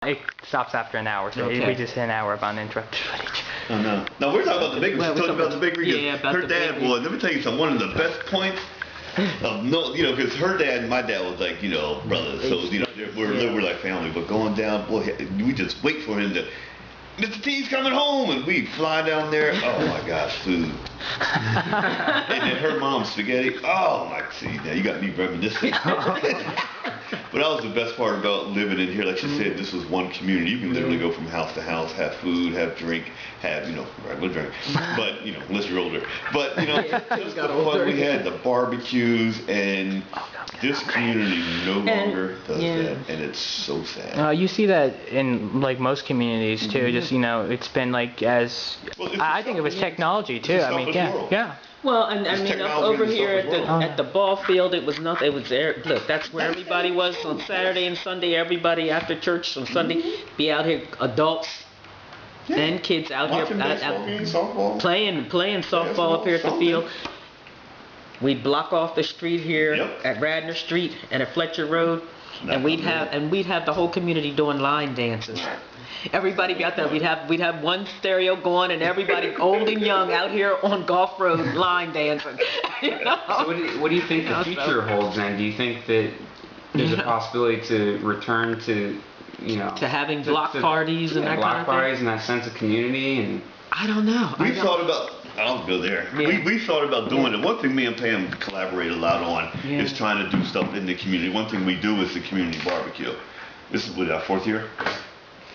It stops after an hour, so Okay. we just hit an hour of uninterrupted footage. Oh no. No, we're talking about the bakery. Well, She's we're talking about the talking- bakery. 'Cause yeah, about her the dad bakery. was. Let me tell you something. One of the best points of no, because her dad and my dad was like, brothers. So we're like family. But going down, boy, we just wait for him to. Mr. T's coming home, and we fly down there. Oh my gosh, food. And then her mom's spaghetti. Oh my, see, now you got me reminiscing. But that was the best part about living in here. Like she said, this was one community. You can literally go from house to house, have food, have drink, have, regular drink. But, unless you're older. But, just the fun we had, the barbecues, and this community no longer does that. And it's so sad. You see that in like most communities too. Just it's been like I think it was technology too. It's a I mean, selfish world. yeah. Well, and I It's mean, technology over in the here selfish world. at the ball field, it was nothing. It was there. Look, that's where everybody was on Saturday and Sunday. Everybody after church on Sunday, be out here, adults and kids out Watching here baseball games, softball. playing softball up here at the something. field. We'd block off the street here Yep. at Radnor Street and at Fletcher Road, and we'd have the whole community doing line dances. Everybody be out there. We'd have one stereo going, and everybody, old and young, out here on Golf Road line dancing. So what do you think the future holds then? Do you think that there's a possibility to return to, to having block parties and that block kind of thing? parties and that sense of community and I don't know. We thought about. I'll go there. Yeah. We thought about doing it. One thing me and Pam collaborate a lot on is trying to do stuff in the community. One thing we do is the community barbecue. This is what, our 4th year?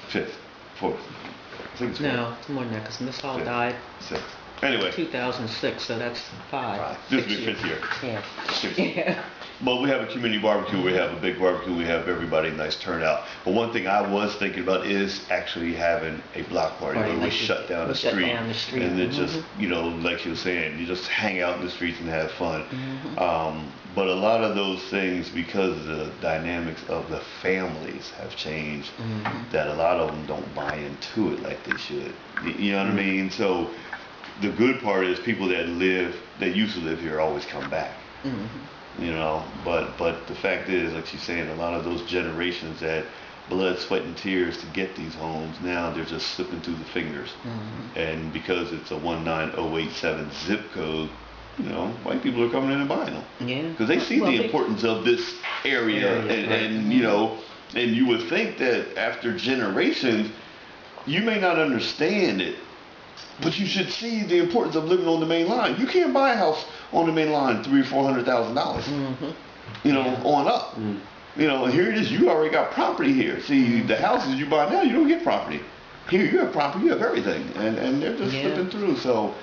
5th? 4th? I think it's 4th. No, it's more than that because Miss Hall Fifth. died 6th. Anyway. 2006, so that's 5. This will be 6 5th year. Yeah. 6th year. But we have a community barbecue. We have a big barbecue. We have everybody nice turnout. But one thing I was thinking about is actually having a block party where we shut down the street. And then just, like you were saying, you just hang out in the streets and have fun. But a lot of those things, because the dynamics of the families have changed, that a lot of them don't buy into it like they should. You know what I mean? So the good part is people that used to live here always come back. But the fact is, like she's saying, a lot of those generations that blood, sweat, and tears to get these homes, now they're just slipping through the fingers. And because it's a 19087 zip code, white people are coming in and buying them. Yeah. Because they see the importance of this area, and you would think that after generations, you may not understand it, but you should see the importance of living on the main line. You can't buy a house on the main line $300,000 or $400,000. On up. And here it is. You already got property here. See, the houses you buy now, you don't get property. Here you have property, you have everything, and they're just slipping through. So,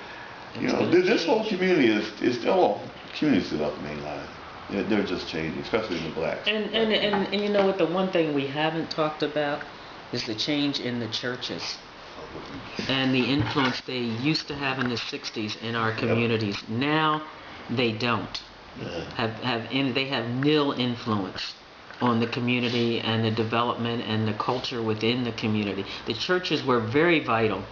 this whole community is still community's still out the main line. They're just changing, especially in the blacks. And you know what? The one thing we haven't talked about is the change in the churches and the influence they used to have in the 60s in our communities. Now they don't they have nil influence on the community and the development and the culture within the community. The churches were very vital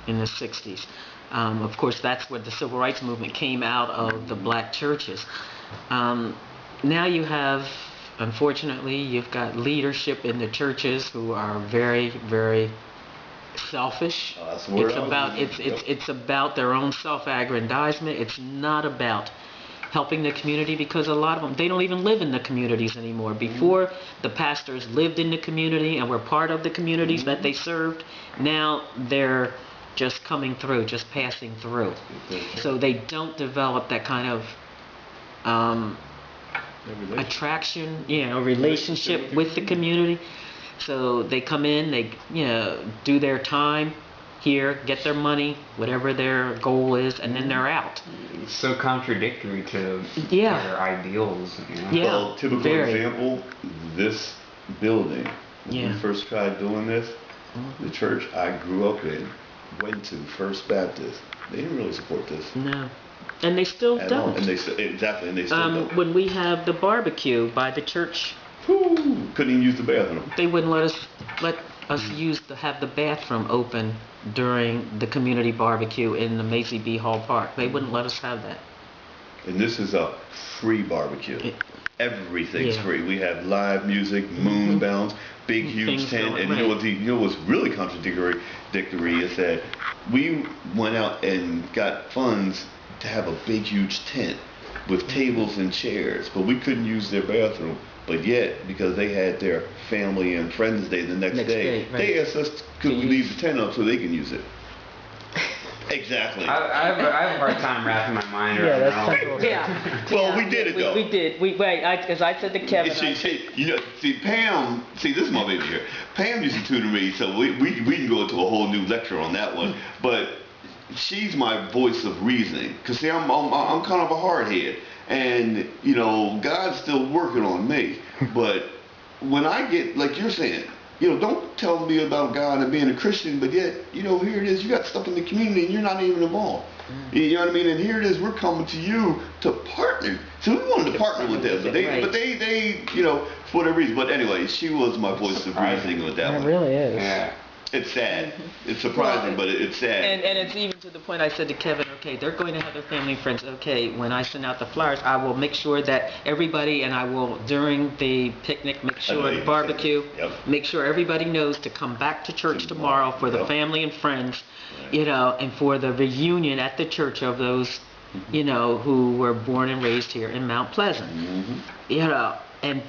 in the 60s. Of course, that's where the civil rights movement came out of the black churches. Now you have, unfortunately, you've got leadership in the churches who are very, very selfish. It's about their own self-aggrandizement. It's not about helping the community, because a lot of them, they don't even live in the communities anymore. Before, the pastors lived in the community and were part of the communities that they served. Now they're just coming through, just passing through. So they don't develop that kind of attraction, relationship with the community. So they come in, they do their time here, get their money, whatever their goal is, and then they're out. It's so contradictory to their ideals. Well, typical example, this building, when we first tried doing this, the church I grew up in went to First Baptist. They didn't really support this. No. And they still don't. And they still don't. When we have the barbecue by the church, couldn't even use the bathroom. They wouldn't let us have the bathroom open during the community barbecue in the Macy B. Hall Park. They wouldn't let us have that. And this is a free barbecue. everything's Yeah. free. We have live music, moon bounce, big huge Things tent, going, and you know right. what? You know what's really contradictory is that we went out and got funds to have a big huge tent with tables and chairs, but we couldn't use their bathroom. But yet, because they had their family and friends day the next day, right. they asked us could we leave the tent up so they can use it. Exactly. I have a hard time wrapping my mind Yeah, around that's all kind of- Yeah. Well, we did it, though. We did. As I said to Kevin, Pam, see, this is my baby here. Pam used to tutor me, so we can go into a whole new lecture on that one. But she's my voice of reasoning, because see, I'm kind of a hard head, and you know, God's still working on me. But when I get, like you're saying, you know, don't tell me about God and being a Christian, but yet, you know, here it is, you got stuff in the community and you're not even involved. You know what I mean? And here it is, we're coming to you to partner. So we wanted to partner with them, but they, you know, for whatever reason. But anyway, she was my voice of reasoning with that It one. really is. Yeah. It's sad. It's surprising, but it's sad. and it's even to the point I said to Kevin, okay, they're going to have their family and friends. Okay, when I send out the flyers, I will make sure that everybody, and I will, during the picnic, make sure the barbecue, make sure everybody knows to come back to church tomorrow for the family and friends, you know, and for the reunion at the church of those, you know, who were born and raised here in Mount Pleasant. You know, and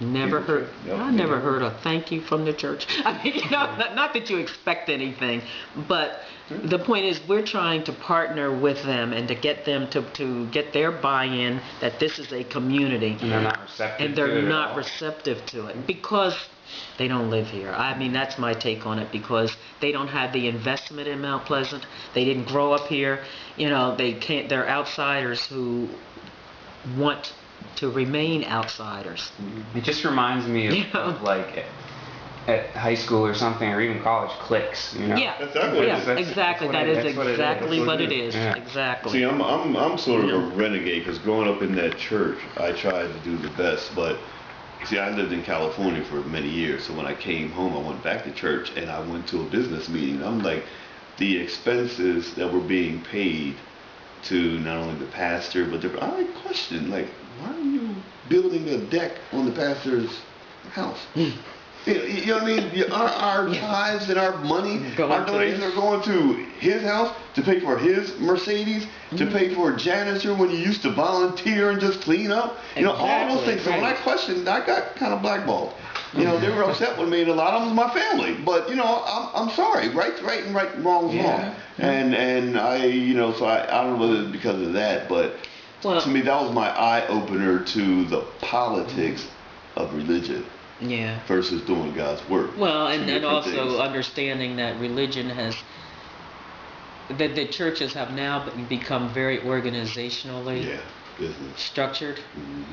never heard. I never heard a thank you from the church. I mean, you know, not that you expect anything, but the point is we're trying to partner with them and to get them to get their buy-in that this is a community. And they're not receptive. And they're to it at not all. receptive to it because they don't live here. I mean, that's my take on it, because they don't have the investment in Mount Pleasant. They didn't grow up here. You know, they can't. They're outsiders who want to remain outsiders. It just reminds me of like at high school or something, or even college, cliques. You know. Yeah, That's exactly what it is. yeah, exactly. That is that's what it is. exactly That's what it is. Yeah. Exactly. See, I'm sort of a renegade, because growing up in that church, I tried to do the best. But see, I lived in California for many years, so when I came home, I went back to church and I went to a business meeting. I'm like, the expenses that were being paid to not only the pastor, but I questioned, like, why are you building a deck on the pastor's house? You know what I mean? Our tithes and our money, our donations are going to his house to pay for his Mercedes, to pay for a janitor when he used to volunteer and just clean up. You know, all those things. So when I questioned, I got kind of blackballed. You know, they were upset with me, and a lot of them was my family. But you know, I'm sorry. Right's right and wrong's wrong. And I, you know, so I don't know whether it's because of that, but to me that was my eye opener to the politics of religion. Yeah. Versus doing God's work. Well, Two and different also things. understanding that religion has, that the churches have now become very organizationally business. structured. Mm-hmm.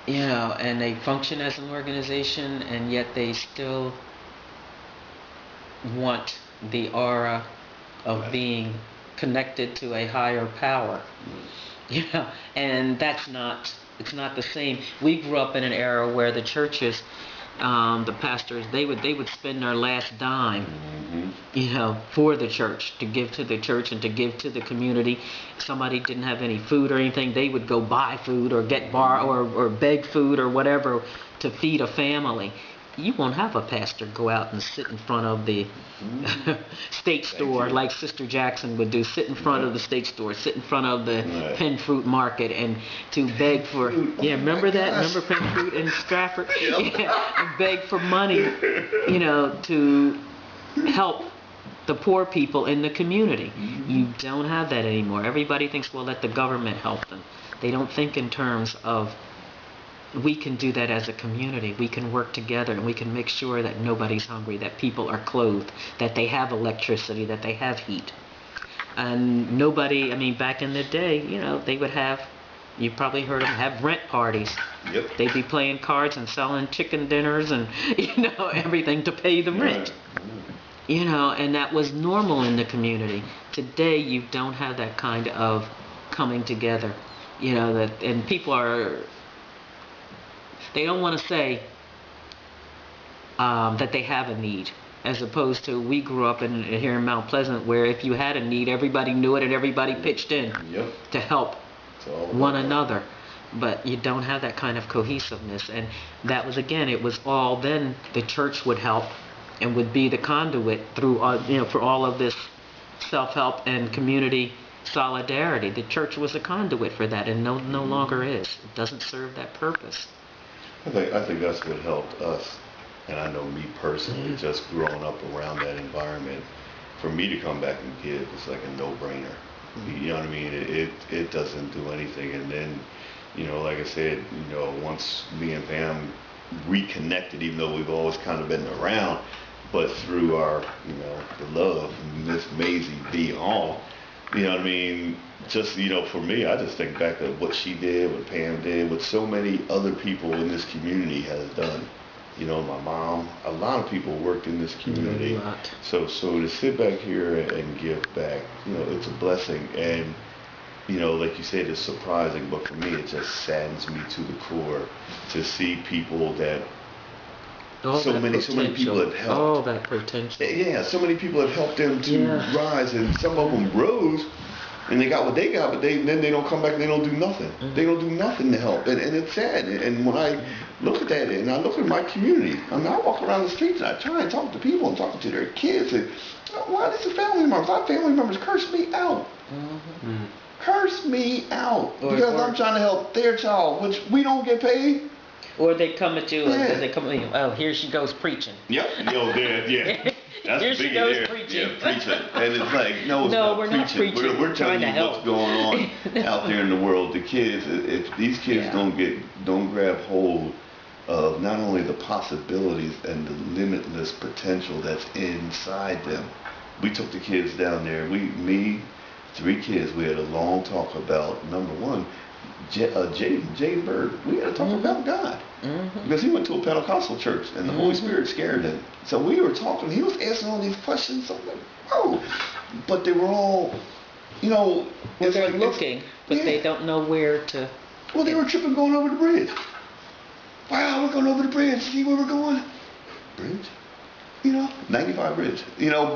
You know, and they function as an organization, and yet they still want the aura of being connected to a higher power. You know, and it's not the same. We grew up in an era where the churches, the pastors, they would spend their last dime, you know, for the church, to give to the church and to give to the community. If somebody didn't have any food or anything, they would go buy food or get or beg food or whatever to feed a family. You won't have a pastor go out and sit in front of the steak store like Sister Jackson would do. Sit in front of the steak store, sit in front of the Penn Fruit Market, and to beg for, remember that? Remember Penn Fruit in Stratford? And beg for money, you know, to help the poor people in the community. You don't have that anymore. Everybody thinks, well, let the government help them. They don't think in terms of, we can do that as a community. We can work together and we can make sure that nobody's hungry, that people are clothed, that they have electricity, that they have heat. And nobody, I mean, back in the day, you know, they would have, you probably heard them have rent parties. Yep. They'd be playing cards and selling chicken dinners and, you know, everything to pay the rent. You know, and that was normal in the community. Today, you don't have that kind of coming together. You know, that, and people are, they don't want to say that they have a need, as opposed to we grew up here in Mount Pleasant, where if you had a need, everybody knew it and everybody pitched in to help one another. but you don't have that kind of cohesiveness. And that was, again, it was all then the church would help and would be the conduit through, for all of this self-help and community solidarity. The church was a conduit for that, and no longer is. It doesn't serve that purpose. I think that's what helped us, and I know me personally, just growing up around that environment. For me to come back and give, it's like a no-brainer. You know what I mean? It doesn't do anything, and then, like I said, once me and Pam reconnected, even though we've always kind of been around, but through our, the love and Miss Maisie B. Hall, you know what I mean? Just, for me, I just think back of what she did, what Pam did, what so many other people in this community has done. My mom, a lot of people worked in this community. A lot. So to sit back here and give back, it's a blessing. And, like you said, it's surprising, but for me, it just saddens me to the core to see people that so many people have helped. All that potential. Yeah, so many people have helped them to rise, and some of them rose, and they got what they got, but then they don't come back and they don't do nothing. They don't do nothing to help, and it's sad. And when I look at that, and I look at my community, I walk around the streets and I try and talk to people and talk to their kids, and why this is family members? Our family members curse me out. Curse me out because I'm trying to help their child, which we don't get paid. Or they come at you and they come at you, oh, here she goes preaching. Yep. Yeah. That's here the she biggie goes there. preaching. Yeah, preaching. And it's like, no, it's not we're not preaching. We're telling you Trying what's going on out there in the world. The kids, if these kids don't grab hold of not only the possibilities and the limitless potential that's inside them. We took the kids down there. Me, 3 kids. We had a long talk about, number one, Jaden Bird. We had to talk about God. Because he went to a Pentecostal church and the Holy Spirit scared him. So we were talking, he was asking all these questions. I'm like, whoa. But they were all, it's they're like looking, but they don't know where to. Well, they were tripping going over the bridge. Wow, we're going over the bridge. See where we're going? Bridge? 95 bridge.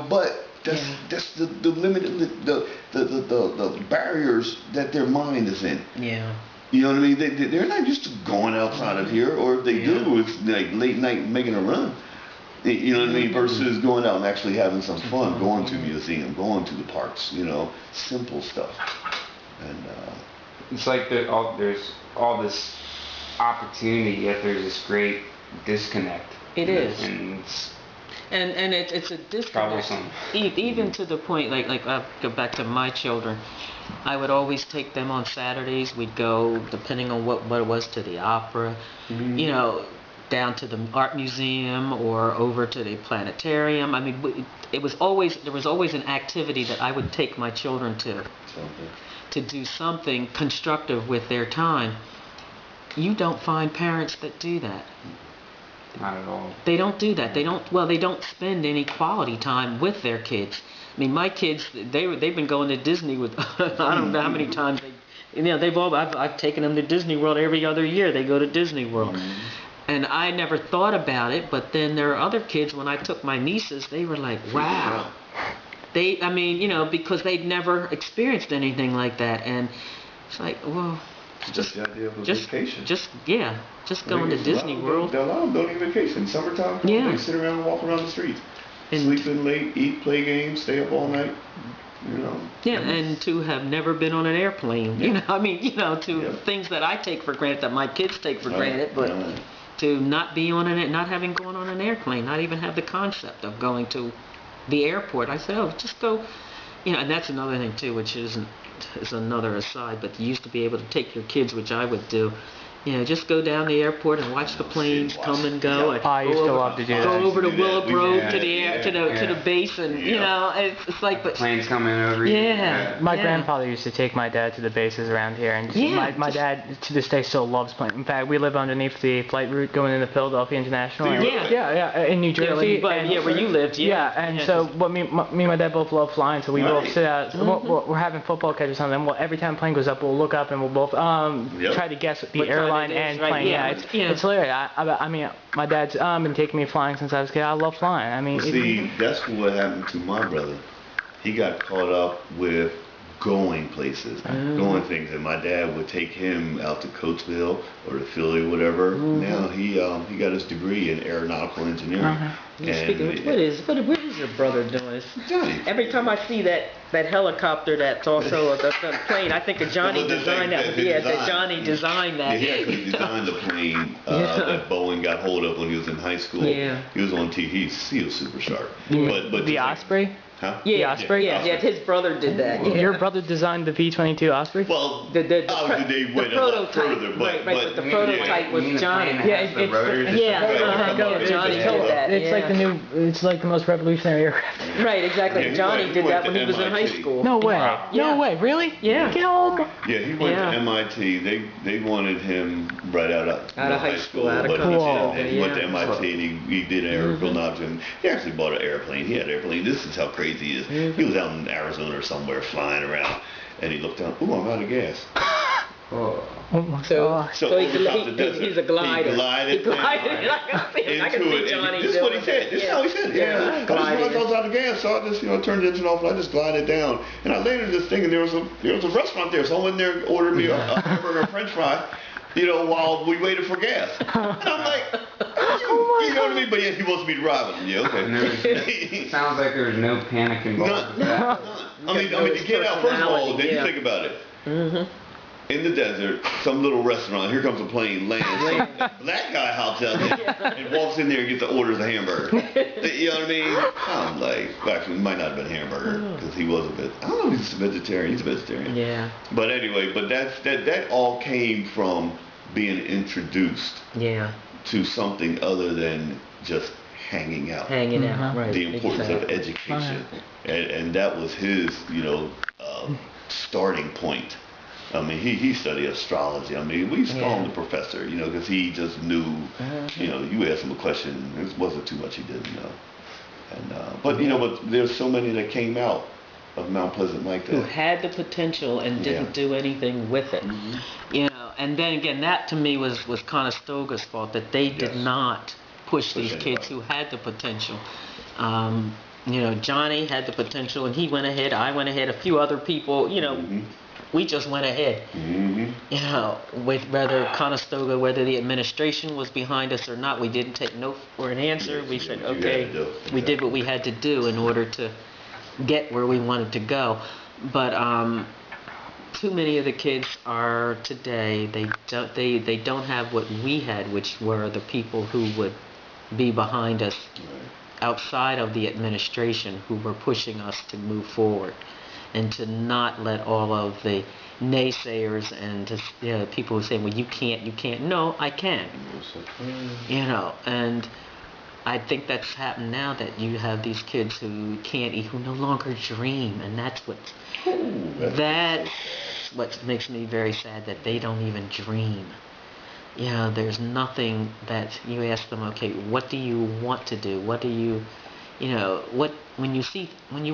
But that's the limited, the barriers that their mind is in. Yeah. You know what I mean? They're not used to going outside of here, or if they do, it's like late night making a run. You know what I mean? Versus going out and actually having some fun, going to museum, going to the parks, simple stuff. And it's like there's all this opportunity, yet there's this great disconnect. It is. And it's a disconnect. Troublesome. Even to the point, like I go back to my children, I would always take them on Saturdays. We'd go, depending on what it was, to the opera, down to the art museum or over to the planetarium. I mean, there was always an activity that I would take my children to do something constructive with their time. You don't find parents that do that. Not at all. They don't do that. They don't spend any quality time with their kids. I mean, my kids, they've been going to Disney with I don't know how many times I've taken them to Disney World every other year. They go to Disney World. And I never thought about it, but then there are other kids, when I took my nieces, they were like, wow. Because they'd never experienced anything like that, and it's like, well, just the idea of a vacation. Just going to Disney World. A lot of them don't even vacation. Summertime, they sit around and walk around the streets. Sleep in late, eat, play games, stay up all night. Yeah, and to have never been on an airplane. Things that I take for granted, that my kids take for granted, but to not be not having gone on an airplane, not even have the concept of going to the airport. I said, oh, just go. And that's another thing too, which is another aside, but you used to be able to take your kids, which I would do. Just go down the airport and watch the planes come and go. I used to love to do that. Go over to Willow Grove to the base, and it's like, but planes coming over. My grandfather used to take my dad to the bases around here, and my dad to this day still loves planes. In fact, we live underneath the flight route going into Philadelphia International. In New Jersey. Where you lived. So what me and my dad both love flying, so we both sit out. We're having football catch or something. Well, every time a plane goes up, we'll look up and we'll both try to guess the airline and plane. It's hilarious. I mean, my dad's been taking me flying since I was a kid. I love flying. I mean, see, that's what happened to my brother. He got caught up with going places, going things. And my dad would take him out to Coatesville or to Philly, whatever. Now he got his degree in aeronautical engineering. And what is your brother doing? Johnny. Every time I see that helicopter that's also the plane, I think of Johnny designed that. That Johnny designed that. Yeah, he actually designed the plane that Boeing got hold of when he was in high school. Yeah. He was on TV. He was super sharp. But The Osprey? Huh? The Osprey? Yeah, his brother did that. Your brother designed the V-22 Osprey? Well, the they went a lot further, but the prototype was Johnny. Johnny did that. It's like the most revolutionary aircraft. Right, exactly. Yeah, Johnny did that when he was in high school. No way. Yeah. No way. Really? Yeah. Get home. Yeah, he went to MIT. They wanted him right out of high school, out of but college. he went to MIT and he did aeronautics and he actually bought an airplane. He had an airplane. This is how crazy he is. He was out in Arizona or somewhere flying around, and he looked down. Ooh, I'm out of gas. Oh my God. So he's a glider. He glided into it. This is what he said. This is how he said it. Yeah. I just realized I was out of gas, so I just turned the engine off and I just glided down. And I landed this thing, and there was a restaurant there, so I went there and ordered me a hamburger and French fry. While we waited for gas. And I'm like, you know what I mean? But yeah, he wants me to ride with him. Yeah, okay. It sounds like there's no panic involved. I mean, to get out, first of all, then you think about it. In the desert, some little restaurant, here comes a plane, lands. Black guy hops out there and walks in there and gets the orders of hamburger. You know what I mean? I'm like, actually, it might not have been hamburger because he was a bit. I don't know if he's a vegetarian. He's a vegetarian. Yeah. But anyway, that all came from being introduced to something other than just hanging out. Right. The importance of education, and that was his, starting point. I mean, he studied astrology. I mean, we used to call him the professor, because he just knew, you asked him a question, it wasn't too much he didn't know. And, but there's so many that came out of Mount Pleasant like that. Who had the potential and didn't do anything with it. And then again, that to me was Conestoga's fault, that they did not push these kids who had the potential. Johnny had the potential and he went ahead, I went ahead, a few other people, we just went ahead. With whether Conestoga, whether the administration was behind us or not, we didn't take no for an answer. We said, okay, we did what we had to do in order to get where we wanted to go. But too many of the kids are today, they don't have what we had, which were the people who would be behind us outside of the administration, who were pushing us to move forward. And to not let all of the naysayers and people who say, well, you can't. No, I can. And I think that's happened now, that you have these kids who can't eat, who no longer dream, and that's what makes me very sad, that they don't even dream. There's nothing that you ask them, okay, what do you want to do? What do you, when you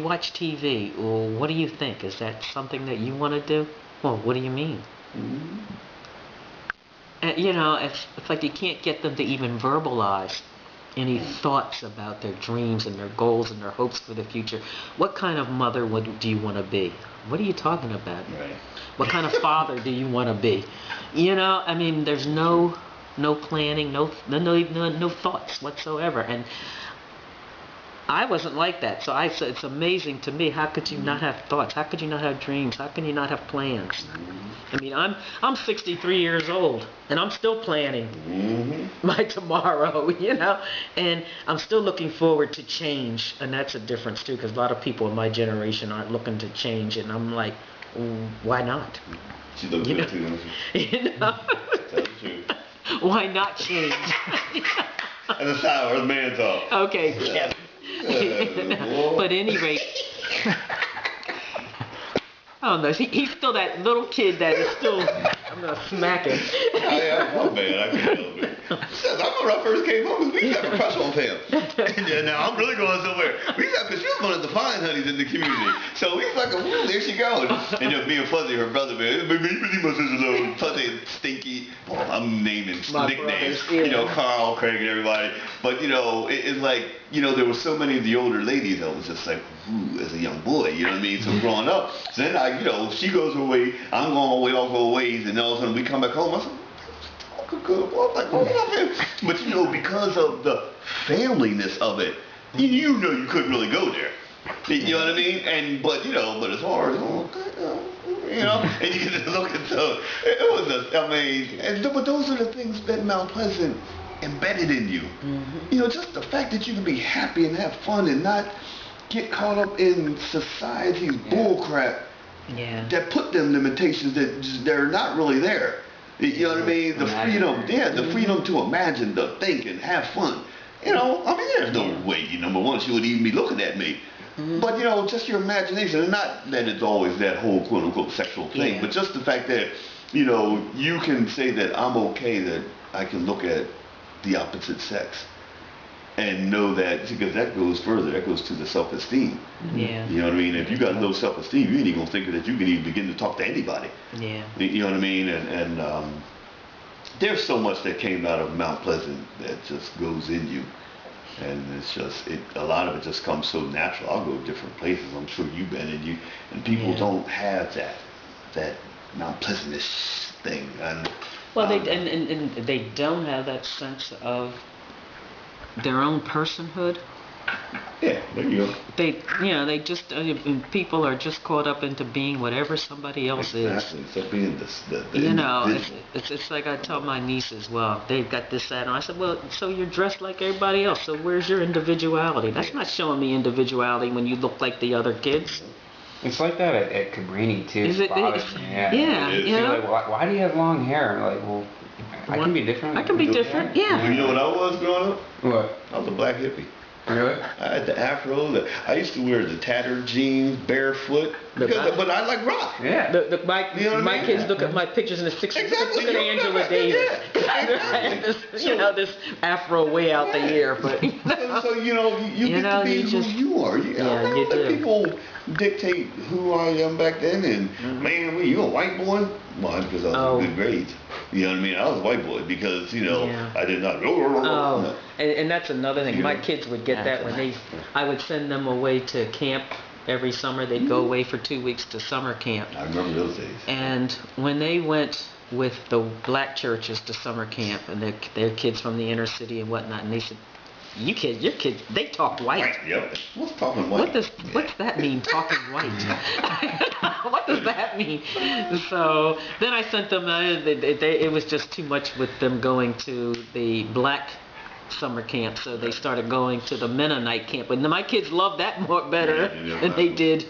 watch TV, well, what do you think? Is that something that you want to do? Well, what do you mean? And, it's like you can't get them to even verbalize any thoughts about their dreams and their goals and their hopes for the future. What kind of mother do you want to be? What are you talking about? Right. What kind of father do you want to be? I mean, there's no planning, no thoughts whatsoever. And I wasn't like that, so it's amazing to me. How could you not have thoughts? How could you not have dreams? How can you not have plans? I mean, I'm 63 years old, and I'm still planning my tomorrow, and I'm still looking forward to change, and that's a difference too, because a lot of people in my generation aren't looking to change, and I'm like, why not? She looks good too, doesn't she? Tell the truth. Why not change? And the sour, the man talk. Okay, Kevin. But at any rate, I don't know. He's still that little kid that is still. I'm gonna smack him. Oh man, I can help it. I remember when I first came home, we used to have a crush on Pam. And yeah, now I'm really going somewhere. We used to have, because she was one of the fine honeys in the community. So we was like, ooh, there she goes. And me and Fuzzy, her brother, man, really much is a little Fuzzy, Stinky. Oh, I'm naming nicknames. Yeah. You know, Carl, Craig, and everybody. But, you know, it's like, you know, there were so many of the older ladies that was just like, ooh, as a young boy, you know what I mean? So growing up, so then I, you know, she goes her way, I'm going my way, all go ways, and all of a sudden we come back home, I said, good boy, like, what up, but you know, because of the familyness of it, you know you couldn't really go there. You know what I mean? And but you know, but as far as you know, and you just look at so it was just, I mean, but those are the things that Mount Pleasant embedded in you. You know, just the fact that you can be happy and have fun and not get caught up in society's bullcrap that put them limitations that just, they're not really there. You know what I mean? The freedom, the freedom to imagine, to think, and have fun. You know, I mean, there's no way, number one, she would even be looking at me. But, you know, just your imagination, and not that it's always that whole quote-unquote sexual thing, but just the fact that, you know, you can say that I'm okay that I can look at the opposite sex and know that, because that goes further, that goes to the self-esteem. Yeah. You know what I mean? If you got low self-esteem, you ain't even gonna think that you can even begin to talk to anybody. Yeah. You know what I mean? And there's so much that came out of Mount Pleasant that just goes in you. And it's just, a lot of it just comes so natural. I'll go to different places, I'm sure you've been, and people don't have that Mount Pleasantness thing. And, well, they don't have that sense of their own personhood. Yeah, there you go. They just, people are just caught up into being whatever somebody else is. So being the you know, it's like I tell my nieces, well, they've got this, that, and I said, well, so you're dressed like everybody else, so where's your individuality? That's not showing me individuality when you look like the other kids. It's like that at Cabrini too. Is it? Yeah. You know? Like, why do you have long hair? Like, well, I can be different. I can be different. Yeah. You know what I was growing up? What? I was a black hippie. Really? I had the afro. I used to wear the tattered jeans, barefoot. But I like rock. Yeah. My kids look at my pictures in the 60s. Exactly. Look at Angela Davis. Yeah. This afro way out the ear, but so you know, you get to be who you are. You do. People dictate who I am back then, and man, you a white boy? Why? Because I was in good grades. You know what I mean? I was a white boy because, you know, I did not. No. And that's another thing. My kids would get that when I would send them away to camp every summer. They'd go away for 2 weeks to summer camp. I remember those days. And when they went with the black churches to summer camp, and their kids from the inner city and whatnot, and they said, your kids, they talk white. Yep. What's talking white? What's that mean, talking white? What does that mean? So then I sent them, it was just too much with them going to the black summer camp, so they started going to the Mennonite camp. And my kids loved that better than they did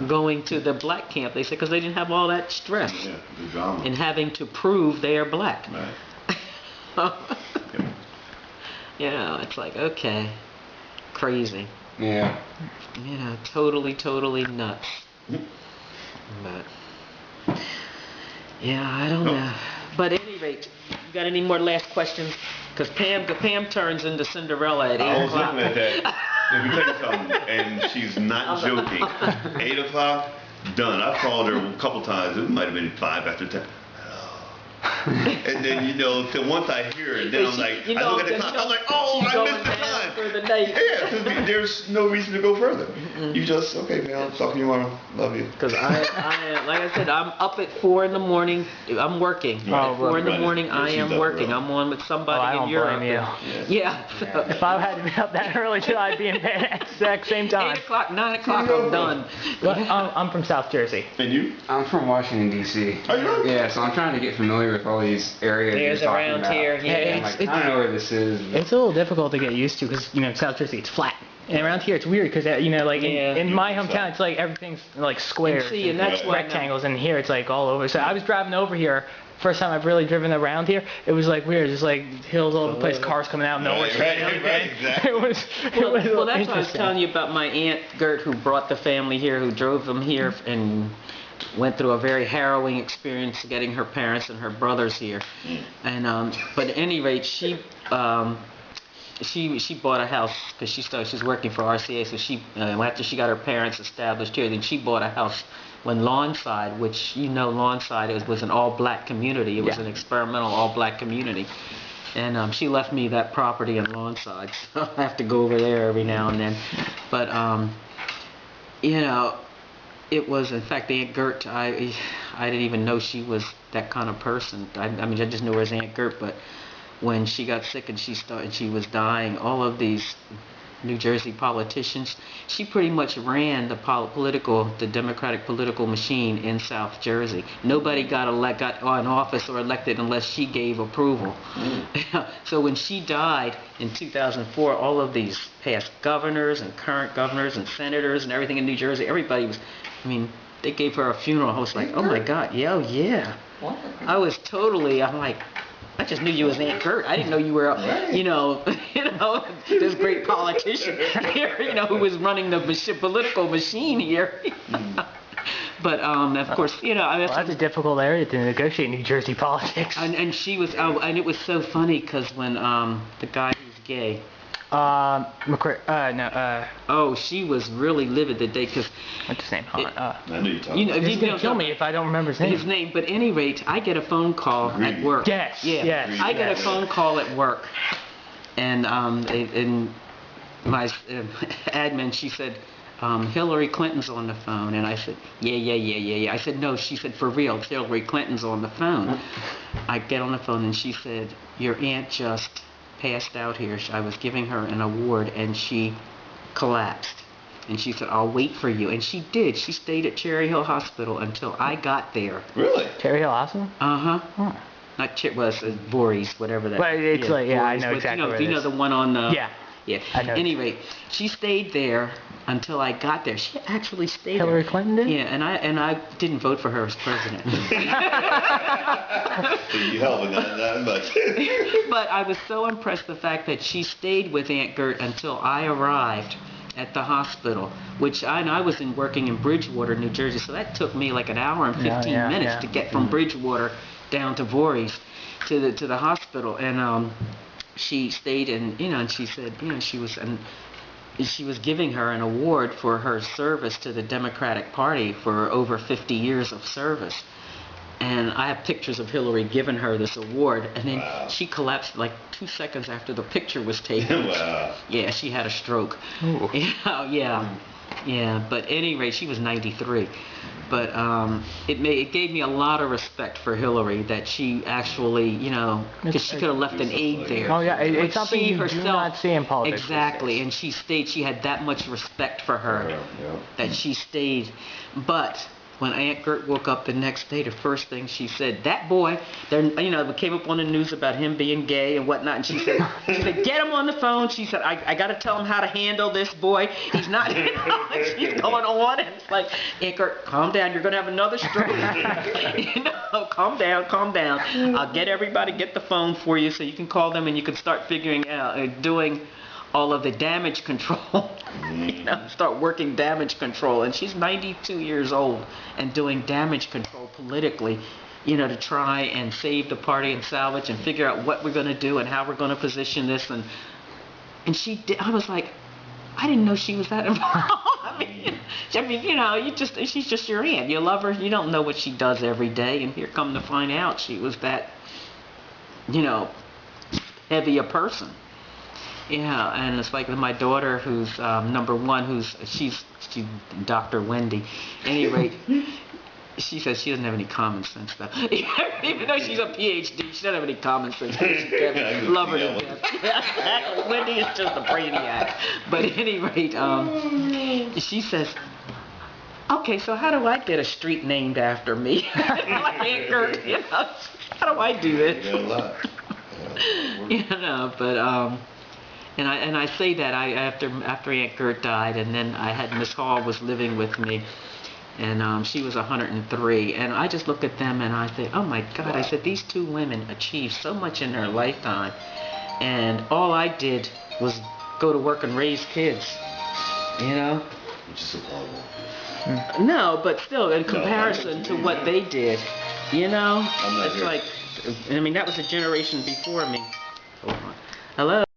going to the black camp. They said, because they didn't have all that stress and having to prove they are black. Right. You know, it's like, okay, crazy. Yeah. You know, totally nuts. But, yeah, I don't know. But at any rate, you got any more last questions? Because Pam turns into Cinderella at 8 o'clock. I was looking at that. Let me tell you something, and she's not joking. 8 o'clock, done. I've called her a couple times. It might have been 5 after 10. And then, you know, so once I hear it, then I'm like, I look at the clock, I'm like, oh, I missed the time. For the night. Yeah, because there's no reason to go further. You just, okay, man, I'll talk to you tomorrow. Love you. Because I like I said, I'm up at 4 in the morning. I'm working. At 4 in the morning, I am working. I'm on with somebody in Europe. I don't blame you. Yeah. So. If I had to be up that early, I'd be in bed at the exact same time. 8 o'clock, 9 o'clock, I'm done. I'm from South Jersey. And you? I'm from Washington, D.C. Are you? Yeah, so I'm trying to get familiar with all these areas There's you're talking around about. here. Yeah. I'm like, I don't know where this is. It's a little difficult to get used to because, you know, South Jersey, it's flat. And around here, it's weird because, you know, like in my hometown, it's like everything's like squares and that's why rectangles, and here it's like all over. So I was driving over here. First time I've really driven around here, it was like weird, just like hills all over the place, cars coming out of nowhere. Right, exactly. It was well, that's what I was telling you about my aunt Gert, who brought the family here, who drove them here, and went through a very harrowing experience getting her parents and her brothers here. And but at any rate, she bought a house because she was working for RCA. So she after she got her parents established here, then she bought a house when Lawnside, which Lawnside was an all-black community. It was an experimental all-black community. And she left me that property in Lawnside, so I have to go over there every now and then. But you know, it was, in fact, Aunt Gert. I didn't even know she was that kind of person. I mean, I just knew her as Aunt Gert. But when she got sick and she was dying, all of these New Jersey politicians, she pretty much ran the Democratic political machine in South Jersey. Nobody got on office or elected unless she gave approval. So when she died in 2004, all of these past governors and current governors and senators and everything in New Jersey, everybody was, I mean, they gave her a funeral. I was like, oh my God, yeah. I was totally, I'm like, I just knew you as Aunt Gert. I didn't know you were, this great politician here, who was running the political machine here. But of course, that's a difficult area to negotiate New Jersey politics. And she was, and it was so funny because when the guy who's gay. She was really livid that day because. What's his name? I knew you talking about. He's gonna kill me if I don't remember his name. But at any rate, I get a phone call at work. Yes. I get a phone call at work, and my admin, she said, Hillary Clinton's on the phone, and I said, yeah. I said, no. She said, for real, Hillary Clinton's on the phone. I get on the phone, and she said, your aunt just passed out here. I was giving her an award and she collapsed, and she said, I'll wait for you, and she did. She stayed at Cherry Hill Hospital until I got there. Really? Cherry Hill Hospital? Not Voorhees, whatever that. But it's I know exactly where it is. You know the one on the. Yeah. Anyway, she stayed there until I got there. She actually stayed Hillary there. Clinton did? Yeah, and I didn't vote for her as president. You helping that much. But I was so impressed the fact that she stayed with Aunt Gert until I arrived at the hospital, which I was working in Bridgewater, New Jersey, so that took me like an hour and 15 minutes to get from Bridgewater down to Voorhees to the hospital. And she stayed, and and she said, she was giving her an award for her service to the Democratic Party for over 50 years of service. And I have pictures of Hillary giving her this award, and then she collapsed like 2 seconds after the picture was taken. Wow. Yeah, she had a stroke. Yeah. But at any rate, she was 93. But it gave me a lot of respect for Hillary that she actually, because she could have left an aide there. Oh yeah, it's something you do not see in politics. Exactly, and she stayed. She had that much respect for her that she stayed. But when Aunt Gert woke up the next day, the first thing she said, that boy, it came up on the news about him being gay and whatnot, and she said, get him on the phone. She said, I got to tell him how to handle this boy. He's not, she's going on, and it's like, Aunt Gert, calm down, you're going to have another stroke. Calm down. I'll get the phone for you so you can call them and you can start figuring out, doing all of the damage control, start working damage control. And she's 92 years old and doing damage control politically, to try and save the party and salvage and figure out what we're going to do and how we're going to position this. And she did. I was like, I didn't know she was that involved. She's just your aunt. You love her. You don't know what she does every day. And here come to find out she was that, heavy a person. Yeah, and it's like my daughter, who's number one, she's Dr. Wendy. At any rate, she says she doesn't have any common sense, though. Even though she's a PhD, she doesn't have any common sense. Love her to death. Exactly. Wendy is just a brainiac. But at any rate, she says, okay, so how do I get a street named after me? Like Aunt Gert, how do I do this? But And I say that after Aunt Gert died, and then I had Miss Hall was living with me, and she was 103, and I just look at them and I say, oh my God! I said, these two women achieved so much in their lifetime, and all I did was go to work and raise kids, Which is so horrible. No, but still, in comparison to what they did, you know, it's like, I mean, that was a generation before me. Hello?